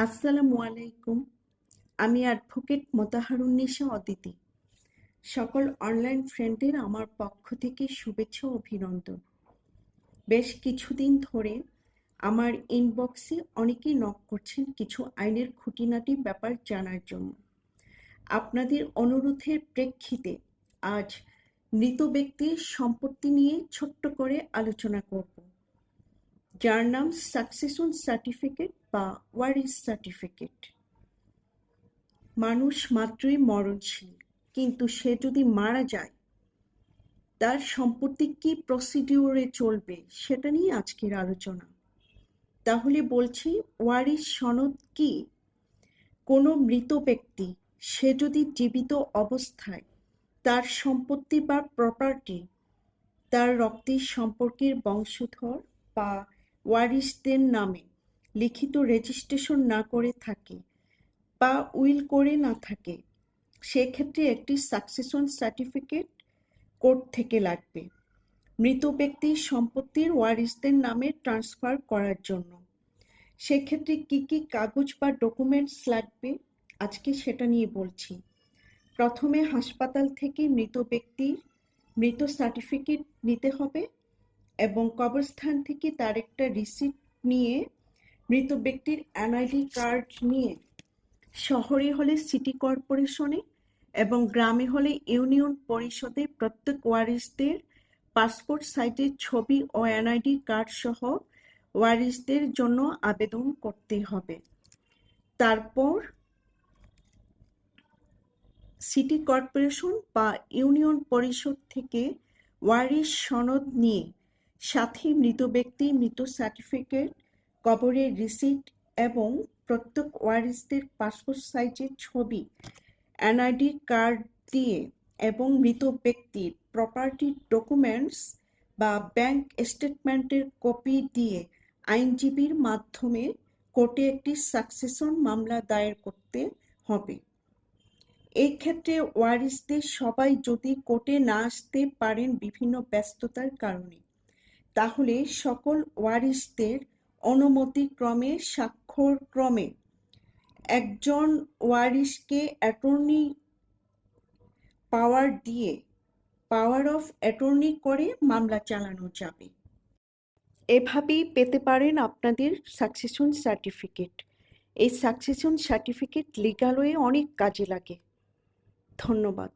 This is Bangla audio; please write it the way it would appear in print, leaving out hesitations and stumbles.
আসসালামু আলাইকুম। আমি অ্যাডভোকেট মোতাহারুন্নিসা অদিতি। সকল অনলাইন ফ্রেন্ডদের আমার পক্ষ থেকে শুভেচ্ছা ও অভিনন্দন। বেশ কিছুদিন ধরে আমার ইনবক্সে অনেকেই নক করছেন কিছু আইনের খুঁটিনাটি ব্যাপার জানার জন্য। আপনাদের অনুরোধের প্রেক্ষিতে আজ মৃত ব্যক্তির সম্পত্তি নিয়ে ছোট্ট করে আলোচনা করব, যার নাম সাকসেশন সার্টিফিকেট বা ওয়ারিশ সার্টিফিকেট। মানুষ মাত্রই মরণশীল, কিন্তু সে যদি মারা যায় তার সম্পত্তি কি প্রসিডিউরে চলবে সেটা নিয়ে আজকের আলোচনা। তাহলে বলছি, ওয়ারিশ সনদ কি? কোনো মৃত ব্যক্তি সে যদি জীবিত অবস্থায় তার সম্পত্তি বা প্রপার্টি তার রক্তের সম্পর্কের বংশধর বা ওয়ারিশদের নামে লিখিত রেজিস্ট্রেশন না করে থাকে বা উইল করে না থাকে, সেক্ষেত্রে একটি সাকসেশন সার্টিফিকেট কোর্ট থেকে লাগবে মৃত ব্যক্তির সম্পত্তির ওয়ারিশদের নামে ট্রান্সফার করার জন্য। সেক্ষেত্রে কি কি কাগজ বা ডকুমেন্টস লাগবে আজকে সেটা নিয়ে বলছি। প্রথমে হাসপাতাল থেকে মৃত ব্যক্তির মৃত সার্টিফিকেট নিতে হবে এবং কবরস্থান থেকে তার একটা রিসিপ্ট নিয়ে, মৃত ব্যক্তির এনআইডি কার্ড নিয়ে শহরে হলে সিটি কর্পোরেশনে এবং গ্রামে হলে ইউনিয়ন পরিষদে প্রত্যেক ওয়ারিশদের পাসপোর্ট সাইজের ছবি ও এনআইডি কার্ড সহ ওয়ারিশদের জন্য আবেদন করতে হবে। তারপর সিটি কর্পোরেশন বা ইউনিয়ন পরিষদ থেকে ওয়ারিশ সনদ নিয়ে সাথে মৃত ব্যক্তির মৃত সার্টিফিকেট, কবরের রিসিট এবং প্রত্যেক ওয়ারিশদের পাসপোর্ট সাইজের ছবি, এনআইডি কার্ড দিয়ে এবং মৃত ব্যক্তির প্রপার্টি ডকুমেন্টস বা ব্যাংক স্টেটমেন্টের কপি দিয়ে আইনজীবীর মাধ্যমে কোর্টে একটি সাকসেশন মামলা দায়ের করতে হবে। এই ক্ষেত্রে ওয়ারিশদের সবাই যদি কোর্টে না আসতে পারেন বিভিন্ন ব্যস্ততার কারণে, তাহলে সকল ওয়ারিশদের অনুমতিক্রমে স্বাক্ষরক্রমে একজন ওয়ারিশকে অ্যাটর্নি পাওয়ার অফ অ্যাটর্নি করে মামলা চালানো যাবে। এভাবেই পেতে পারেন আপনাদের সাকসেশন সার্টিফিকেট। এই সাকসেশন সার্টিফিকেট লিগ্যাল ওয়ে অনেক কাজে লাগে। ধন্যবাদ।